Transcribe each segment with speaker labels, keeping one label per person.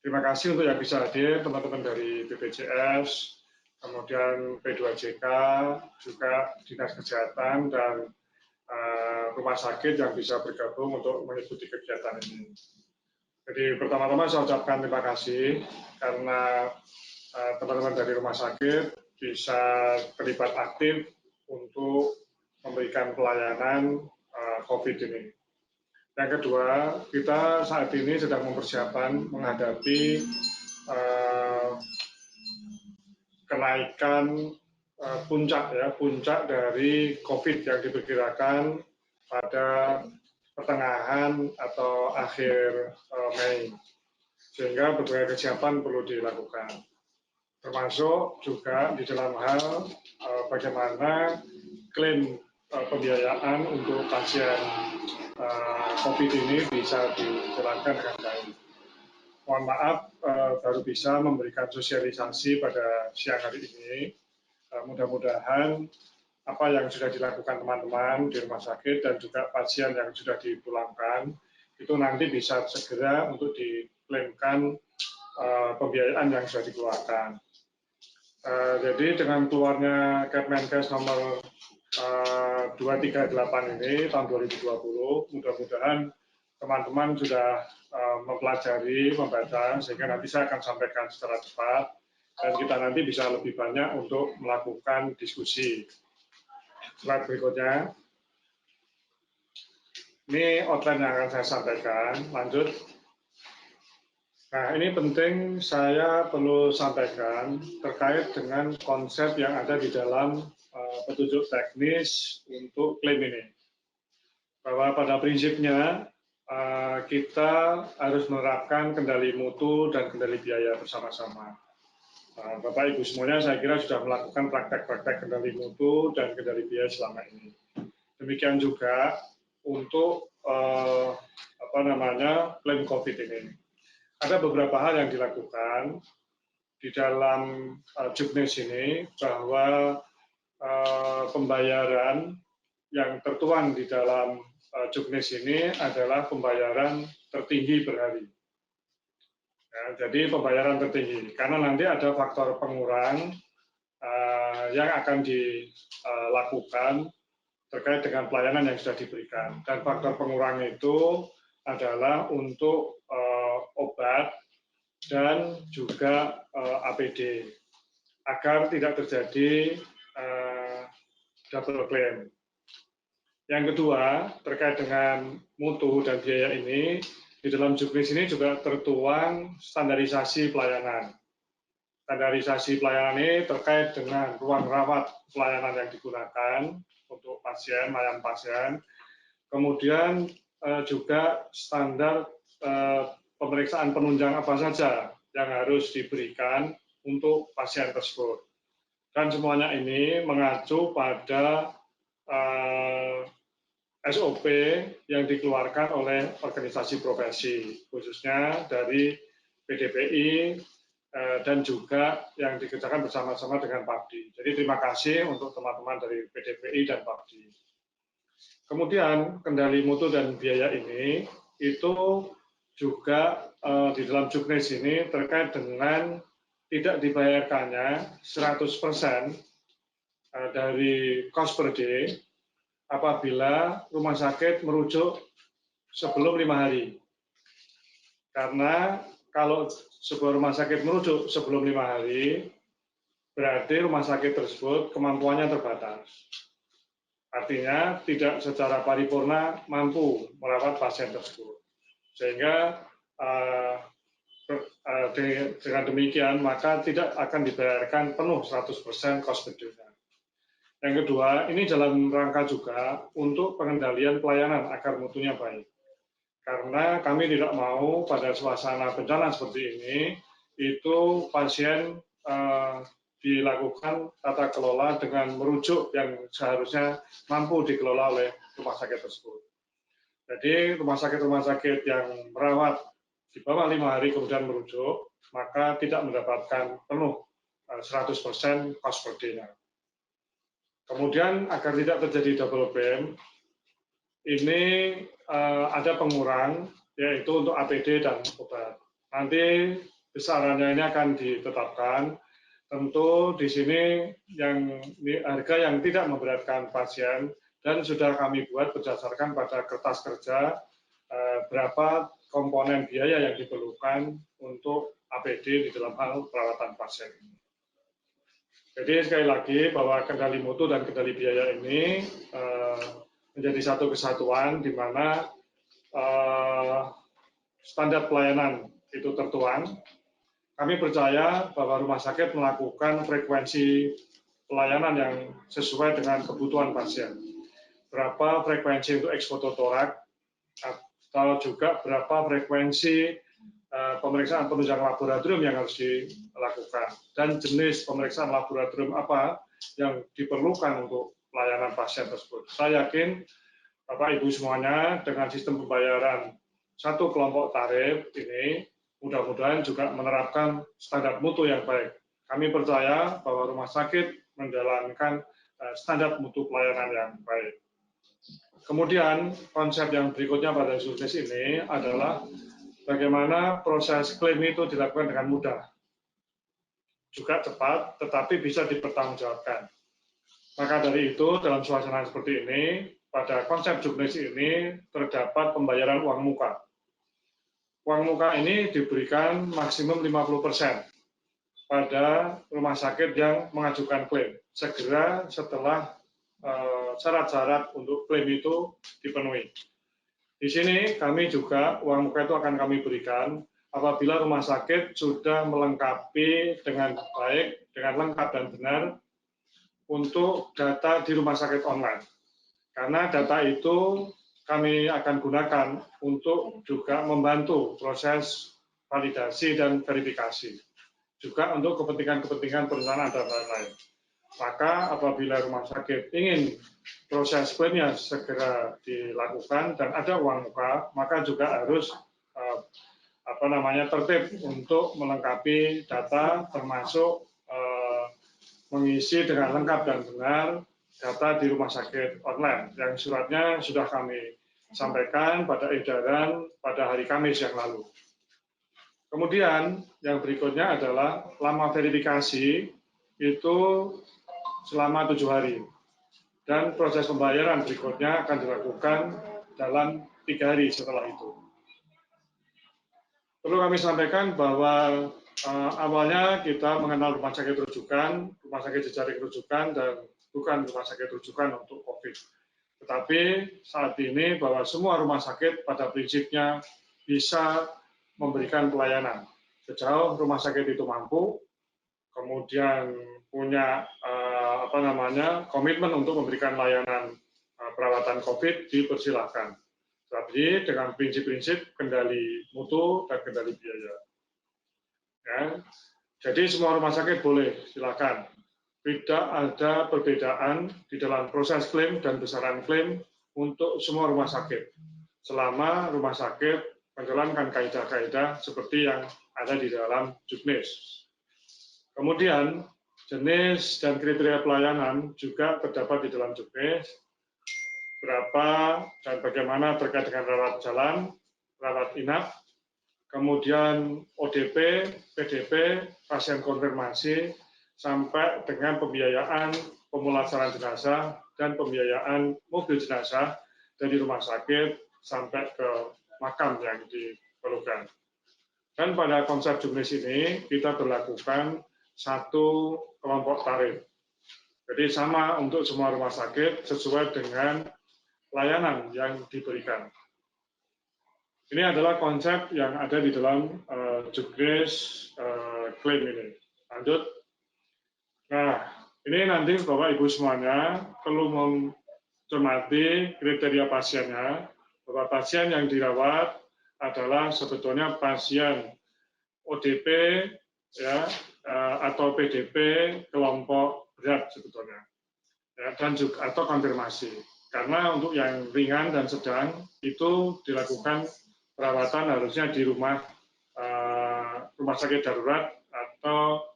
Speaker 1: Terima kasih untuk yang bisa hadir, teman-teman dari BPJS, kemudian P2JK, juga Dinas Kesehatan, dan rumah sakit yang bisa bergabung untuk mengikuti kegiatan ini. Jadi pertama-tama saya ucapkan terima kasih karena teman-teman dari rumah sakit bisa terlibat aktif untuk memberikan pelayanan COVID ini. Yang kedua, kita saat ini sedang mempersiapkan menghadapi kenaikan puncak dari COVID yang diperkirakan pada pertengahan atau akhir Mei, sehingga berbagai kesiapan perlu dilakukan, termasuk juga di dalam hal bagaimana klaim pembiayaan untuk pasien COVID ini bisa dijalankan dengan baik. Mohon maaf, baru bisa memberikan sosialisasi pada siang hari ini. Mudah-mudahan apa yang sudah dilakukan teman-teman di rumah sakit dan juga pasien yang sudah dipulangkan, itu nanti bisa segera untuk diklaimkan pembiayaan yang sudah dikeluarkan. Jadi dengan keluarnya Kepmenkes nomor 238 ini tahun 2020, mudah-mudahan teman-teman sudah mempelajari, membaca, sehingga nanti saya akan sampaikan secara cepat, dan kita nanti bisa lebih banyak untuk melakukan diskusi. Slide berikutnya. Ini outline yang akan saya sampaikan. Lanjut. Nah, ini penting saya perlu sampaikan terkait dengan konsep yang ada di dalam petunjuk teknis untuk klaim ini. Bahwa pada prinsipnya kita harus menerapkan kendali mutu dan kendali biaya bersama-sama. Bapak Ibu semuanya saya kira sudah melakukan praktek-praktek kendali mutu dan kendali biaya selama ini. Demikian juga untuk klaim COVID ini. Ada beberapa hal yang dilakukan di dalam juknis ini, bahwa pembayaran yang tertuang di dalam juknis ini adalah pembayaran tertinggi per hari. Ya, jadi pembayaran tertinggi, karena nanti ada faktor pengurang yang akan dilakukan terkait dengan pelayanan yang sudah diberikan. Dan faktor pengurang itu adalah untuk obat dan juga APD, agar tidak terjadi double claim. Yang kedua, terkait dengan mutu dan biaya ini, di dalam juknis ini juga tertuang standarisasi pelayanan. Standarisasi pelayanan ini terkait dengan ruang rawat pelayanan yang digunakan untuk pasien, layanan pasien. Kemudian juga standar pemeriksaan penunjang apa saja yang harus diberikan untuk pasien tersebut. Dan semuanya ini mengacu pada SOP yang dikeluarkan oleh organisasi profesi, khususnya dari PDPI dan juga yang dikerjakan bersama-sama dengan PABDI. Jadi terima kasih untuk teman-teman dari PDPI dan PABDI. Kemudian kendali mutu dan biaya ini itu juga di dalam juknis ini terkait dengan tidak dibayarkannya 100% dari cost per day apabila rumah sakit merujuk sebelum 5 hari. Karena kalau sebuah rumah sakit merujuk sebelum 5 hari, berarti rumah sakit tersebut kemampuannya terbatas. Artinya tidak secara paripurna mampu merawat pasien tersebut. Sehingga dengan demikian maka tidak akan dibayarkan penuh 100% cost per day. Yang kedua, ini dalam rangka juga untuk pengendalian pelayanan agar mutunya baik. Karena kami tidak mau pada suasana bencana seperti ini, itu pasien dilakukan tata kelola dengan merujuk yang seharusnya mampu dikelola oleh rumah sakit tersebut. Jadi rumah sakit yang merawat di bawah 5 hari kemudian merujuk, maka tidak mendapatkan penuh 100% cost per day-nya. Kemudian agar tidak terjadi double claim, ini ada pengurang, yaitu untuk APD dan obat. Nanti besarannya ini akan ditetapkan. Tentu di sini harga yang tidak memberatkan pasien dan sudah kami buat berdasarkan pada kertas kerja berapa komponen biaya yang diperlukan untuk APD di dalam hal perawatan pasien. Jadi sekali lagi bahwa kendali mutu dan kendali biaya ini menjadi satu kesatuan di mana standar pelayanan itu tertuang. Kami percaya bahwa rumah sakit melakukan frekuensi pelayanan yang sesuai dengan kebutuhan pasien. Berapa frekuensi untuk eksfototorak, atau juga berapa frekuensi pemeriksaan penunjang laboratorium yang harus dilakukan, dan jenis pemeriksaan laboratorium apa yang diperlukan untuk pelayanan pasien tersebut. Saya yakin Bapak Ibu semuanya dengan sistem pembayaran satu kelompok tarif ini mudah-mudahan juga menerapkan standar mutu yang baik. Kami percaya bahwa rumah sakit menjalankan standar mutu pelayanan yang baik. Kemudian konsep yang berikutnya pada juknis ini adalah bagaimana proses klaim itu dilakukan dengan mudah, juga cepat, tetapi bisa dipertanggungjawabkan. Maka dari itu, dalam suasana seperti ini, pada konsep juknis ini terdapat pembayaran uang muka. Uang muka ini diberikan maksimum 50% pada rumah sakit yang mengajukan klaim, segera setelah syarat-syarat untuk klaim itu dipenuhi. Di sini kami juga uang muka itu akan kami berikan apabila rumah sakit sudah melengkapi dengan baik, dengan lengkap dan benar untuk data di rumah sakit online. Karena data itu kami akan gunakan untuk juga membantu proses validasi dan verifikasi. Juga untuk kepentingan-kepentingan perencanaan dan lain-lain. Maka apabila rumah sakit ingin proses klaimnya segera dilakukan dan ada uang muka, maka juga harus tertib untuk melengkapi data, termasuk mengisi dengan lengkap dan benar data di rumah sakit online yang suratnya sudah kami sampaikan pada edaran pada hari Kamis yang lalu. Kemudian yang berikutnya adalah lama verifikasi itu selama 7 hari dan proses pembayaran berikutnya akan dilakukan dalam 3 hari setelah itu. Perlu kami sampaikan bahwa awalnya kita mengenal rumah sakit rujukan, rumah sakit jejaring rujukan, dan bukan rumah sakit rujukan untuk COVID. Tetapi saat ini bahwa semua rumah sakit pada prinsipnya bisa memberikan pelayanan. Sejauh rumah sakit itu mampu, kemudian punya komitmen untuk memberikan layanan perawatan COVID, dipersilahkan. Tapi dengan prinsip-prinsip kendali mutu dan kendali biaya. Ya. Jadi semua rumah sakit boleh, silakan. Tidak ada perbedaan di dalam proses klaim dan besaran klaim untuk semua rumah sakit. Selama rumah sakit menjalankan kaidah-kaidah seperti yang ada di dalam juknis. Kemudian jenis dan kriteria pelayanan juga terdapat di dalam juknis. Berapa dan bagaimana terkait dengan rawat jalan, rawat inap, kemudian ODP, PDP, pasien konfirmasi, sampai dengan pembiayaan pemulasaran jenazah dan pembiayaan mobil jenazah dari rumah sakit sampai ke makam yang diperlukan. Dan pada konsep juknis ini kita berlakukan satu kelompok tarif. Jadi sama untuk semua rumah sakit sesuai dengan layanan yang diberikan. Ini adalah konsep yang ada di dalam juknis klaim ini. Lanjut. Nah, ini nanti Bapak Ibu semuanya perlu mencermati kriteria pasiennya, bahwa pasien yang dirawat adalah sebetulnya pasien ODP ya, atau PDP kelompok berat sebetulnya, ya, dan juga atau konfirmasi. Karena untuk yang ringan dan sedang itu dilakukan perawatan harusnya di rumah sakit darurat atau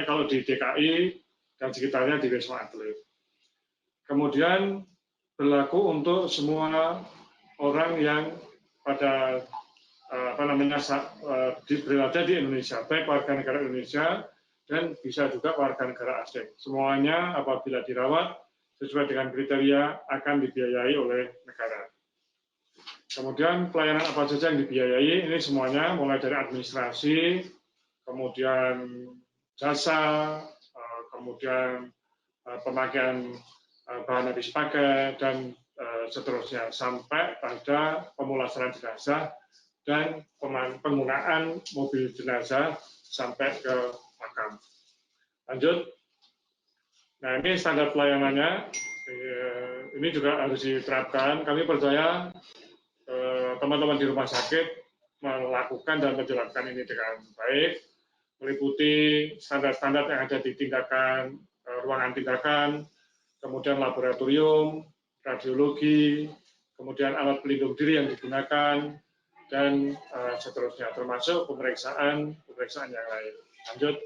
Speaker 1: kalau di DKI dan sekitarnya di Wisma Atlet. Kemudian berlaku untuk semua orang yang pada berada di Indonesia, baik warga negara Indonesia dan bisa juga warga negara asing. Semuanya apabila dirawat sesuai dengan kriteria akan dibiayai oleh negara. Kemudian pelayanan apa saja yang dibiayai, ini semuanya mulai dari administrasi, kemudian jasa, kemudian pemakaian bahan habis pakai, dan seterusnya, sampai pada pemulasaran jenazah dan penggunaan mobil jenazah sampai ke makam. Lanjut. Nah, ini standar pelayanannya. Ini juga harus diterapkan. Kami percaya teman-teman di rumah sakit melakukan dan menjalankan ini dengan baik, meliputi standar-standar yang ada di tindakan, ruangan tindakan, kemudian laboratorium, radiologi, kemudian alat pelindung diri yang digunakan, dan seterusnya, termasuk pemeriksaan yang lain. Lanjut.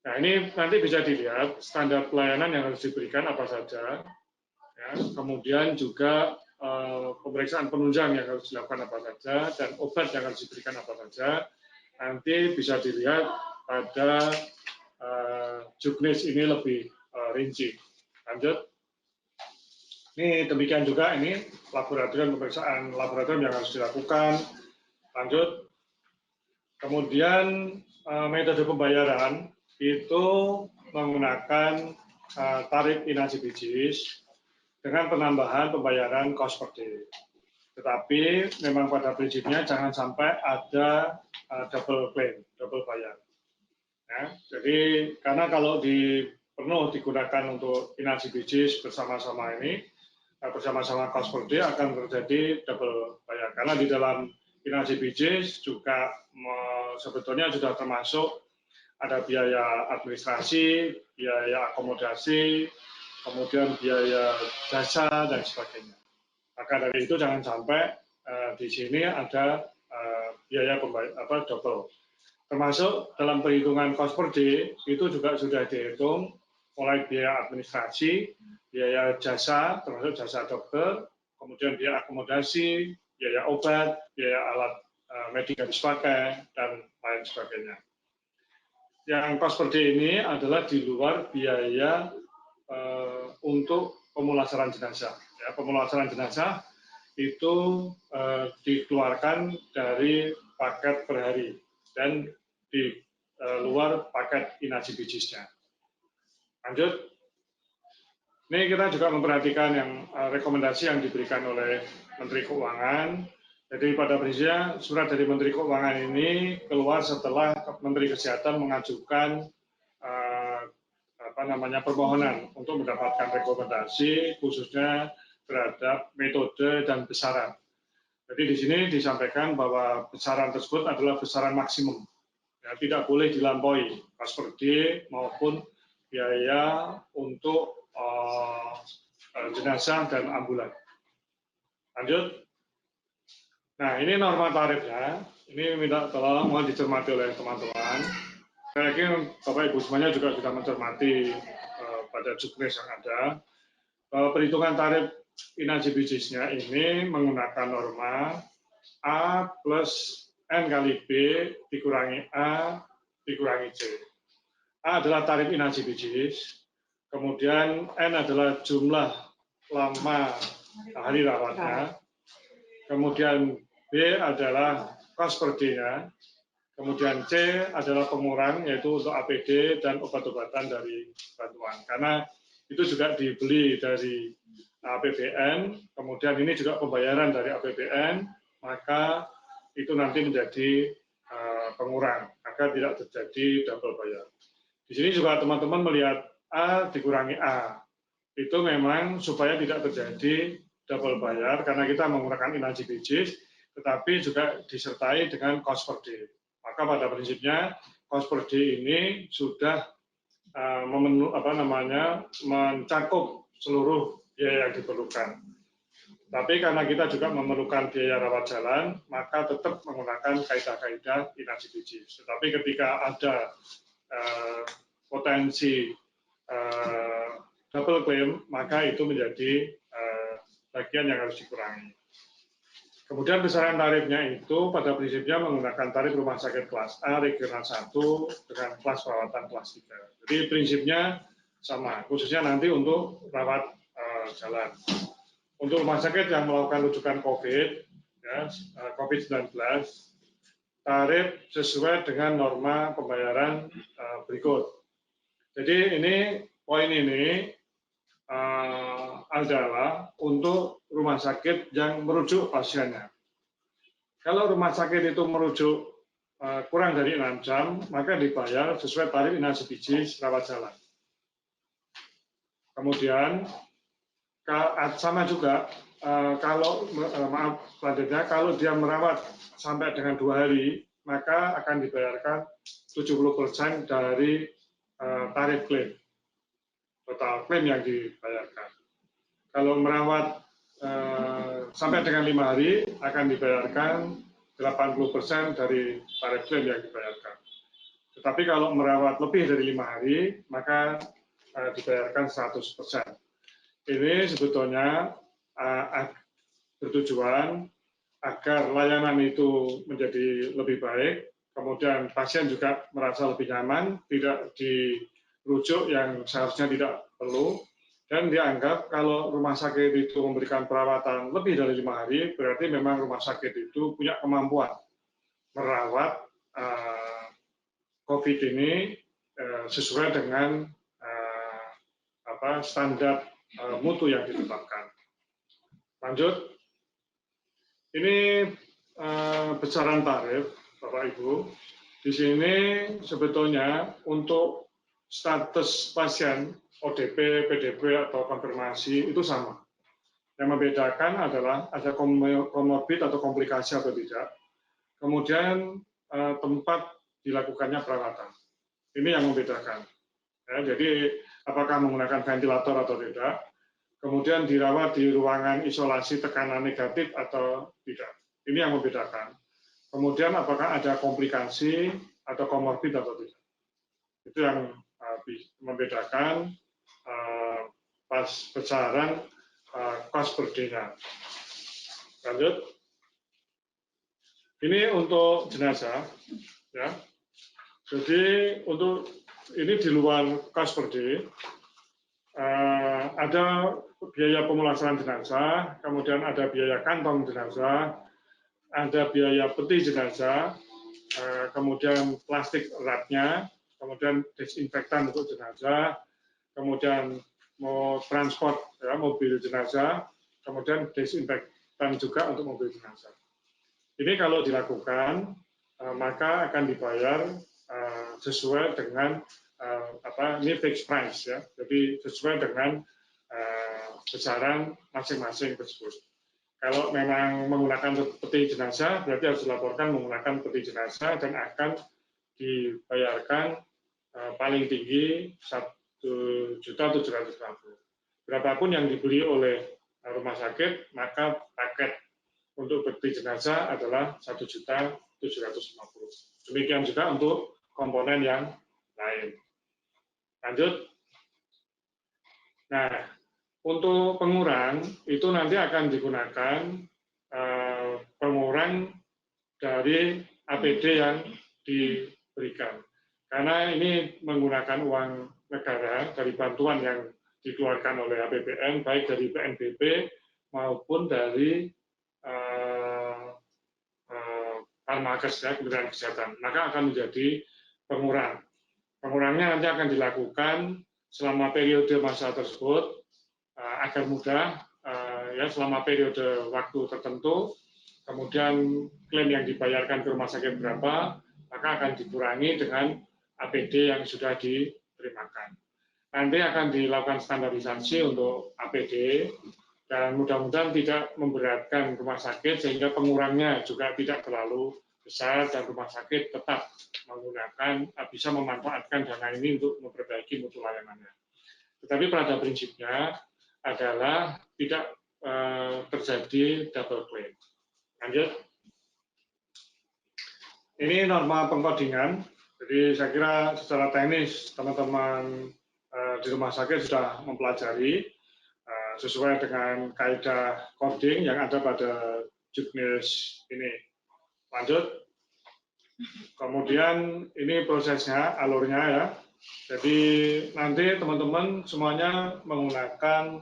Speaker 1: Nah, ini nanti bisa dilihat standar pelayanan yang harus diberikan apa saja, ya. Kemudian juga pemeriksaan penunjang yang harus dilakukan apa saja, dan obat yang harus diberikan apa saja. Nanti bisa dilihat pada juknis ini lebih rinci. Lanjut. Ini demikian juga ini pemeriksaan laboratorium yang harus dilakukan. Lanjut. Kemudian metode pembayaran itu menggunakan tarif inasibijis dengan penambahan pembayaran cost per day. Tetapi memang pada prinsipnya jangan sampai ada double claim, double bayar. Ya, jadi karena kalau penuh digunakan untuk inasibijis bersama-sama ini, bersama-sama cost per day akan terjadi double bayar. Karena di dalam inasibijis juga sebetulnya sudah termasuk ada biaya administrasi, biaya akomodasi, kemudian biaya jasa, dan sebagainya. Maka dari itu jangan sampai di sini ada biaya double. Termasuk dalam perhitungan cost per day, itu juga sudah dihitung mulai biaya administrasi, biaya jasa, termasuk jasa dokter, kemudian biaya akomodasi, biaya obat, biaya alat medik habis pakai, dan lain sebagainya. Yang cost per day ini adalah di luar biaya untuk pemulasaran jenazah. Ya, pemulasaran jenazah itu dikeluarkan dari paket per hari dan di luar paket inasibijisnya. Lanjut. Ini kita juga memperhatikan yang rekomendasi yang diberikan oleh Menteri Keuangan. Jadi pada prinsipnya surat dari Menteri Keuangan ini keluar setelah Menteri Kesehatan mengajukan permohonan untuk mendapatkan rekomendasi khususnya terhadap metode dan besaran. Jadi di sini disampaikan bahwa besaran tersebut adalah besaran maksimum, ya, tidak boleh dilampaui cost per day maupun biaya untuk jenazah dan ambulan. Lanjut. Nah, ini norma tarifnya. Ini minta tolong mohon dicermati oleh teman-teman. Saya yakin Bapak Ibu semuanya juga sudah mencermati pada juknis yang ada. Perhitungan tarif inasibijisnya ini menggunakan norma A plus N kali B dikurangi A dikurangi C. A adalah tarif inasibijis, kemudian N adalah jumlah lama hari rawatnya, kemudian B adalah cost per day-nya, kemudian C adalah pengurang, yaitu untuk APD dan obat-obatan dari bantuan. Karena itu juga dibeli dari APBN, kemudian ini juga pembayaran dari APBN, maka itu nanti menjadi pengurang, agar tidak terjadi double bayar. Di sini juga teman-teman melihat A dikurangi A. Itu memang supaya tidak terjadi double bayar, karena kita menggunakan inasibijis, tetapi juga disertai dengan cost per day. Maka pada prinsipnya cost per day ini sudah mencakup seluruh biaya yang diperlukan. Tapi karena kita juga memerlukan biaya rawat jalan, maka tetap menggunakan kaidah-kaidah inasibijis. Tetapi ketika ada potensi double claim, maka itu menjadi bagian yang harus dikurangi. Kemudian besaran tarifnya itu pada prinsipnya menggunakan tarif rumah sakit kelas A regional 1 dengan kelas perawatan kelas 3. Jadi prinsipnya sama, khususnya nanti untuk rawat jalan. Untuk rumah sakit yang melakukan rujukan COVID, ya, COVID-19, tarif sesuai dengan norma pembayaran berikut. Jadi poin ini adalah untuk rumah sakit yang merujuk pasiennya. Kalau rumah sakit itu merujuk kurang dari 6 jam, maka dibayar sesuai tarif inasi biji rawat jalan. Kemudian sama juga selanjutnya kalau dia merawat sampai dengan 2 hari, maka akan dibayarkan 70% dari tarif klaim, total klaim yang dibayarkan. Kalau merawat sampai dengan 5 hari akan dibayarkan 80% dari tarif klaim yang dibayarkan. Tetapi kalau merawat lebih dari 5 hari, maka dibayarkan 100%. Ini sebetulnya bertujuan agar layanan itu menjadi lebih baik, kemudian pasien juga merasa lebih nyaman, tidak dirujuk yang seharusnya tidak perlu, dan dianggap kalau rumah sakit itu memberikan perawatan lebih dari 5 hari, berarti memang rumah sakit itu punya kemampuan merawat COVID ini sesuai dengan standar mutu yang ditetapkan. Lanjut, ini besaran tarif, Bapak Ibu. Di sini sebetulnya untuk status pasien ODP, PDP, atau konfirmasi itu sama. Yang membedakan adalah ada komorbid atau komplikasi atau tidak. Kemudian tempat dilakukannya perawatan. Ini yang membedakan. Ya, jadi apakah menggunakan ventilator atau tidak. Kemudian dirawat di ruangan isolasi tekanan negatif atau tidak. Ini yang membedakan. Kemudian apakah ada komplikasi atau komorbid atau tidak. Itu yang membedakan pas besaran cost per day-nya. Lanjut. Ini untuk jenazah, ya. Jadi untuk ini di luar cost per day, ada biaya pemulasaran jenazah, kemudian ada biaya kantong jenazah, ada biaya peti jenazah, kemudian plastik eratnya, kemudian desinfektan untuk jenazah, kemudian mau transport ya, mobil jenazah, kemudian desinfektan juga untuk mobil jenazah. Ini kalau dilakukan maka akan dibayar sesuai dengan ini fixed price ya, jadi sesuai dengan besaran masing-masing tersebut. Kalau memang menggunakan peti jenazah berarti harus dilaporkan menggunakan peti jenazah dan akan dibayarkan paling tinggi 1.750.000. Berapapun yang dibeli oleh rumah sakit, maka paket untuk peti jenazah adalah 1.750.000. Demikian juga untuk komponen yang lain. Lanjut. Nah, untuk pengurang itu nanti akan digunakan pengurang dari APD yang diberikan. Karena ini menggunakan uang negara dari bantuan yang dikeluarkan oleh APBN, baik dari PNBP maupun dari Parmakes ya, Kementerian Kesehatan. Maka akan menjadi pengurang. Pengurangnya nanti akan dilakukan selama periode masa tersebut agar mudah ya selama periode waktu tertentu. Kemudian klaim yang dibayarkan ke rumah sakit berapa, maka akan dikurangi dengan APD yang sudah diterimakan. Nanti akan dilakukan standarisasi untuk APD dan mudah-mudahan tidak memberatkan rumah sakit sehingga pengurangnya juga tidak terlalu besar dan rumah sakit tetap menggunakan bisa memanfaatkan dana ini untuk memperbaiki mutu layanannya. Tetapi pada prinsipnya adalah tidak terjadi double claim. Lanjut. Ini norma pengkodingan. Jadi saya kira secara teknis teman-teman di rumah sakit sudah mempelajari sesuai dengan kaidah coding yang ada pada juknis ini. Lanjut. Kemudian ini prosesnya, alurnya ya. Jadi nanti teman-teman semuanya menggunakan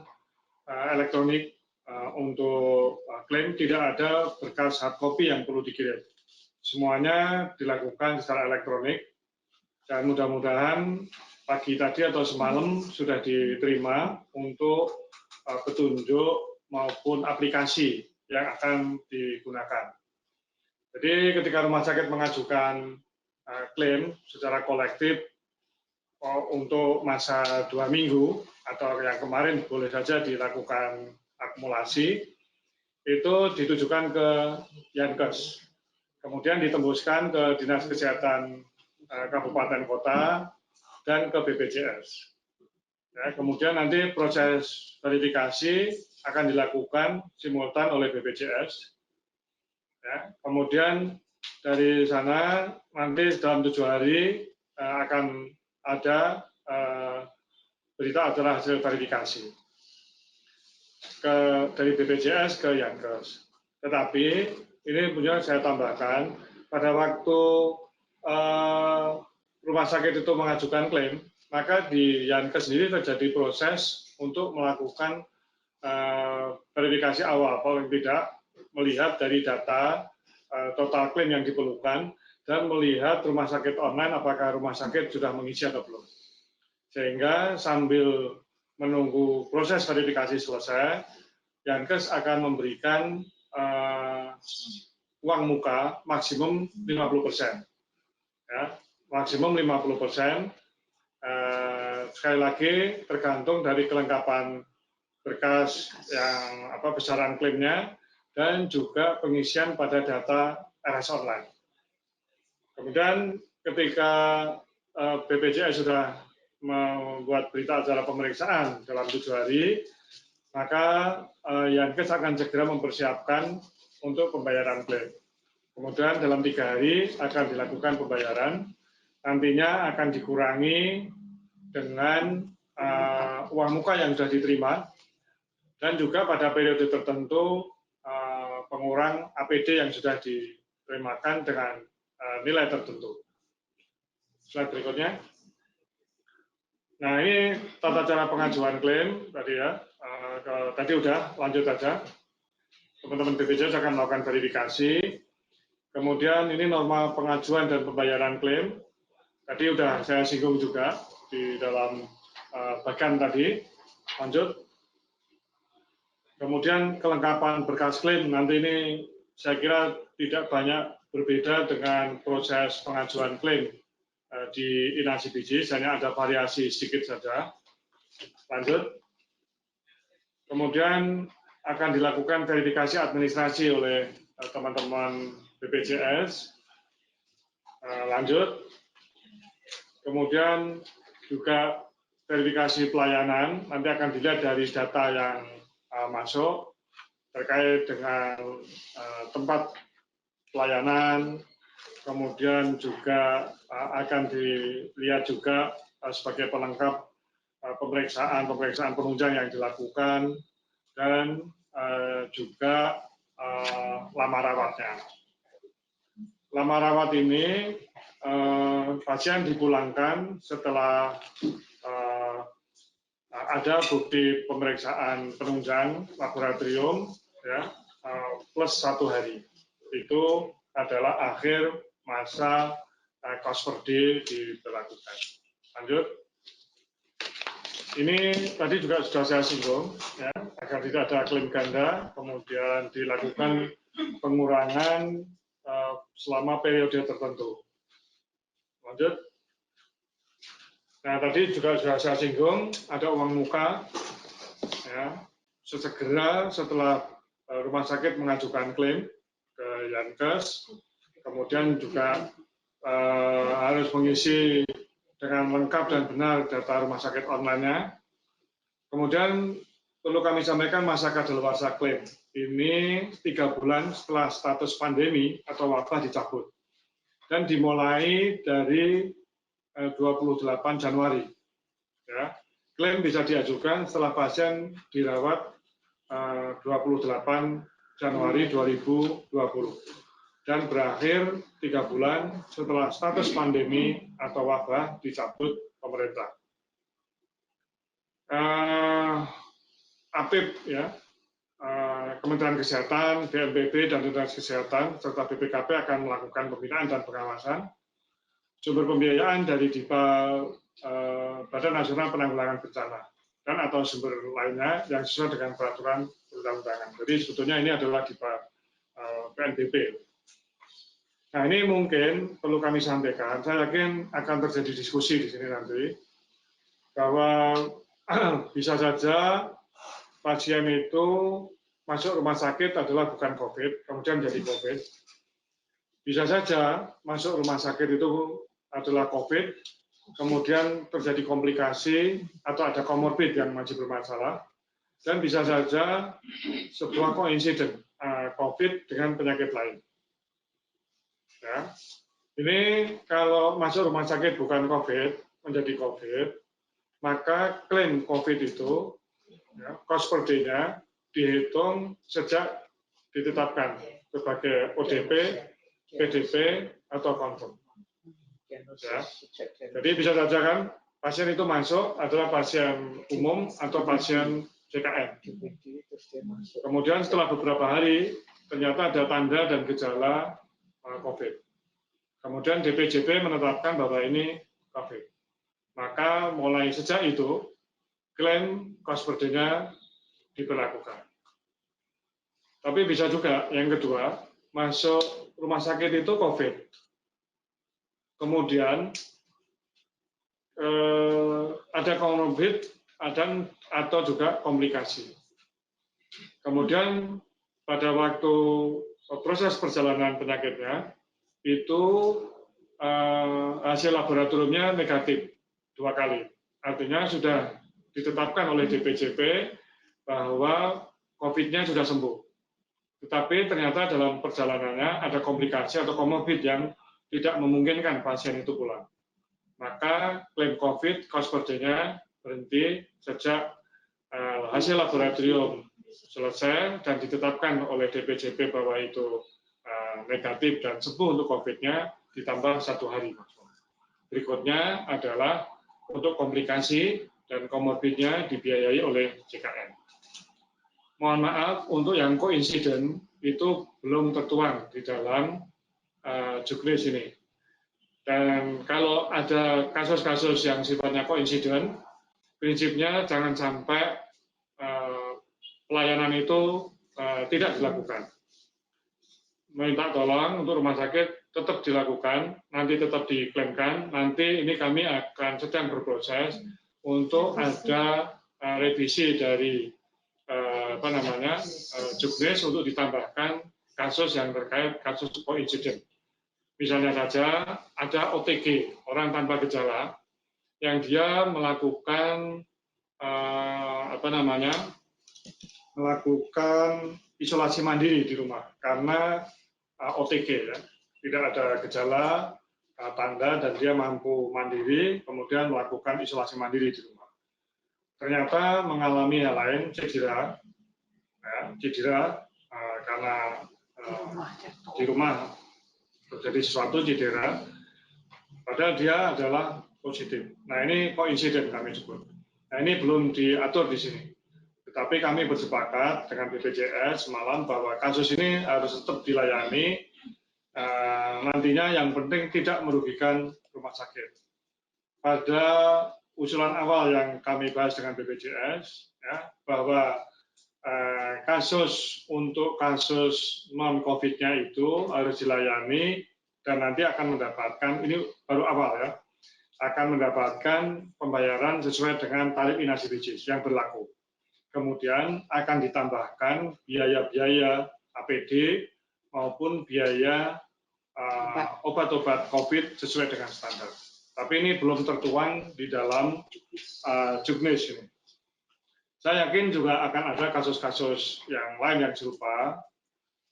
Speaker 1: elektronik untuk klaim, tidak ada berkas hard copy yang perlu dikirim. Semuanya dilakukan secara elektronik dan mudah-mudahan pagi tadi atau semalam sudah diterima untuk petunjuk maupun aplikasi yang akan digunakan. Jadi ketika rumah sakit mengajukan klaim secara kolektif untuk masa 2 minggu atau yang kemarin boleh saja dilakukan akumulasi, itu ditujukan ke Yankes, kemudian ditembuskan ke Dinas Kesehatan Kabupaten Kota dan ke BPJS. Ya, kemudian nanti proses verifikasi akan dilakukan simultan oleh BPJS. Ya, kemudian dari sana nanti dalam 7 hari akan ada berita acara hasil verifikasi dari BPJS ke Yankes. Tetapi ini punya saya tambahkan, pada waktu rumah sakit itu mengajukan klaim, maka di Yankes sendiri terjadi proses untuk melakukan verifikasi awal, paling tidak melihat dari data total klaim yang diperlukan dan melihat rumah sakit online apakah rumah sakit sudah mengisi atau belum. Sehingga sambil menunggu proses verifikasi selesai, Yankes akan memberikan uang muka maksimum 50%. Ya, maksimum 50%. Sekali lagi tergantung dari kelengkapan berkas yang besaran klaimnya dan juga pengisian pada data RS online. Kemudian ketika BPJS sudah membuat berita acara pemeriksaan dalam 7 hari, maka Yankes akan segera mempersiapkan untuk pembayaran klaim. Kemudian dalam 3 hari akan dilakukan pembayaran, nantinya akan dikurangi dengan uang muka yang sudah diterima, dan juga pada periode tertentu pengurang APD yang sudah diterimakan dengan nilai tertentu. Slide berikutnya. Nah, ini tata cara pengajuan klaim tadi ya. Tadi udah, lanjut aja. Teman-teman BPJS akan melakukan verifikasi. Kemudian ini norma pengajuan dan pembayaran klaim. Tadi udah saya singgung juga di dalam bagian tadi. Lanjut. Kemudian kelengkapan berkas klaim, nanti ini saya kira tidak banyak berbeda dengan proses pengajuan klaim di Inasi Bijis, hanya ada variasi sedikit saja. Lanjut. Kemudian akan dilakukan verifikasi administrasi oleh teman-teman BPJS. Lanjut. Kemudian juga verifikasi pelayanan, nanti akan dilihat dari data yang masuk terkait dengan tempat pelayanan, kemudian juga akan dilihat juga sebagai pelengkap pemeriksaan penunjang yang dilakukan dan juga lama rawatnya. Lama rawat ini pasien dipulangkan setelah ada bukti pemeriksaan penunjang laboratorium ya, plus 1 hari. Itu adalah akhir masa cost per day diberlakukan. Lanjut. Ini tadi juga sudah saya singgung, ya, agar tidak ada klaim ganda, kemudian dilakukan pengurangan selama periode tertentu. Lanjut. Nah, tadi juga sudah saya singgung, ada uang muka, ya, sesegera setelah rumah sakit mengajukan klaim ke Yankes, kemudian juga harus mengisi dengan lengkap dan benar data rumah sakit online-nya. Kemudian perlu kami sampaikan masa kadaluarsa klaim. Ini 3 bulan setelah status pandemi atau wabah dicabut. Dan dimulai dari 28 Januari. Ya. Klaim bisa diajukan setelah pasien dirawat 28 Januari 2020 dan berakhir 3 bulan setelah status pandemi atau wabah dicabut pemerintah. APIP ya, Kementerian Kesehatan, BNPB dan Dinas Kesehatan serta BPKP akan melakukan pembinaan dan pengawasan. Sumber pembiayaan dari Badan Nasional Penanggulangan Bencana dan atau sumber lainnya yang sesuai dengan peraturan perundang-undangan. Jadi sebetulnya ini adalah BNPB. Nah ini mungkin perlu kami sampaikan. Saya yakin akan terjadi diskusi di sini nanti bahwa bisa saja pasien itu masuk rumah sakit adalah bukan COVID, kemudian jadi COVID. Bisa saja masuk rumah sakit itu adalah COVID, kemudian terjadi komplikasi atau ada komorbid yang masih bermasalah, dan bisa saja sebuah koinsiden COVID dengan penyakit lain. Ya. Ini kalau masuk rumah sakit bukan COVID, menjadi COVID, maka klaim COVID itu, ya, cost per day-nya dihitung sejak ditetapkan sebagai ODP, PDP, atau confirm. Ya. Jadi bisa saja kan pasien itu masuk adalah pasien umum atau pasien JKN. Kemudian setelah beberapa hari ternyata ada tanda dan gejala COVID. Kemudian DPJP menetapkan bahwa ini COVID. Maka mulai sejak itu klaim cost per day-nya diberlakukan. Tapi bisa juga yang kedua masuk rumah sakit itu COVID. Kemudian ada komorbid atau juga komplikasi. Kemudian pada waktu proses perjalanan penyakitnya itu hasil laboratoriumnya negatif 2 kali. Artinya sudah ditetapkan oleh DPJP bahwa COVID-nya sudah sembuh. Tetapi ternyata dalam perjalanannya ada komplikasi atau komorbid yang tidak memungkinkan pasien itu pulang. Maka klaim COVID cost per day-nya berhenti sejak hasil laboratorium selesai dan ditetapkan oleh DPJP bahwa itu negatif dan sembuh untuk COVID-nya ditambah 1 hari. Berikutnya adalah untuk komplikasi dan komorbidnya dibiayai oleh JKN. Mohon maaf untuk yang koinsiden itu belum tertuang di dalam juknis ini. Dan kalau ada kasus-kasus yang sifatnya koinsiden, prinsipnya jangan sampai pelayanan itu tidak dilakukan. Minta tolong untuk rumah sakit tetap dilakukan, nanti tetap diklaimkan, nanti ini kami akan sedang berproses untuk ada revisi dari juknis untuk ditambahkan kasus yang terkait kasus koinsiden. Misalnya saja ada OTG, orang tanpa gejala, yang dia melakukan melakukan isolasi mandiri di rumah karena OTG, ya, tidak ada gejala, tanda, dan dia mampu mandiri, kemudian melakukan isolasi mandiri di rumah. Ternyata mengalami hal lain, cedera karena di rumah terjadi sesuatu cedera, padahal dia adalah positif. Nah ini koinsiden kami sebut. Nah ini belum diatur di sini. Tetapi kami bersepakat dengan BPJS semalam bahwa kasus ini harus tetap dilayani. Nantinya yang penting tidak merugikan rumah sakit. Pada usulan awal yang kami bahas dengan BPJS, ya, bahwa kasus untuk kasus non-COVID-nya itu harus dilayani dan nanti akan mendapatkan, ini baru awal ya, akan mendapatkan pembayaran sesuai dengan tarif inasi bijis yang berlaku. Kemudian akan ditambahkan biaya-biaya APD maupun biaya obat-obat COVID sesuai dengan standar. Tapi ini belum tertuang di dalam juknis ini. Saya yakin juga akan ada kasus-kasus yang lain yang serupa.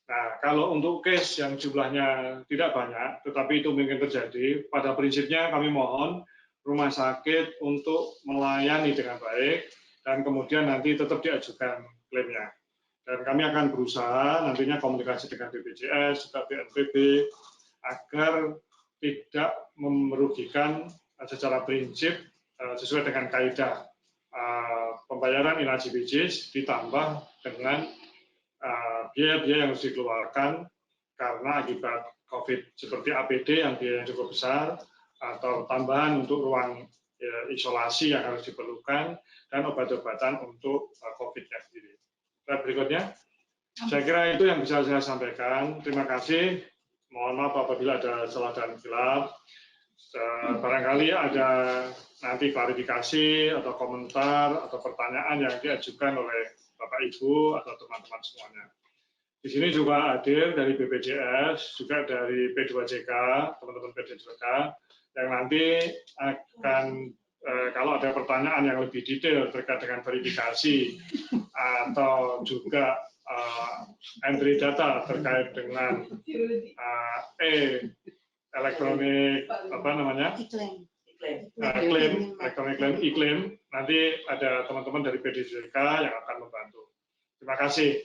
Speaker 1: Nah, kalau untuk case yang jumlahnya tidak banyak, tetapi itu mungkin terjadi, pada prinsipnya kami mohon rumah sakit untuk melayani dengan baik, dan kemudian nanti tetap diajukan klaimnya. Dan kami akan berusaha nantinya komunikasi dengan BPJS, juga BNPB, agar tidak merugikan secara prinsip sesuai dengan kaidah pembayaran inajibijis ditambah dengan biaya-biaya yang harus dikeluarkan karena akibat COVID, seperti APD yang biayanya cukup besar, atau tambahan untuk ruang isolasi yang harus diperlukan, dan obat-obatan untuk COVID-nya sendiri. Berikutnya, saya kira itu yang bisa saya sampaikan. Terima kasih. Mohon maaf apabila ada salah dan khilaf. Barangkali ada nanti klarifikasi atau komentar atau pertanyaan yang diajukan oleh Bapak Ibu atau teman-teman semuanya. Di sini juga hadir dari BPJS, juga dari P2JK, teman-teman P2JK, yang nanti akan kalau ada pertanyaan yang lebih detail terkait dengan verifikasi atau juga entry data terkait dengan elektronik iklim, nanti ada teman-teman dari P2JK yang akan membantu. Terima kasih.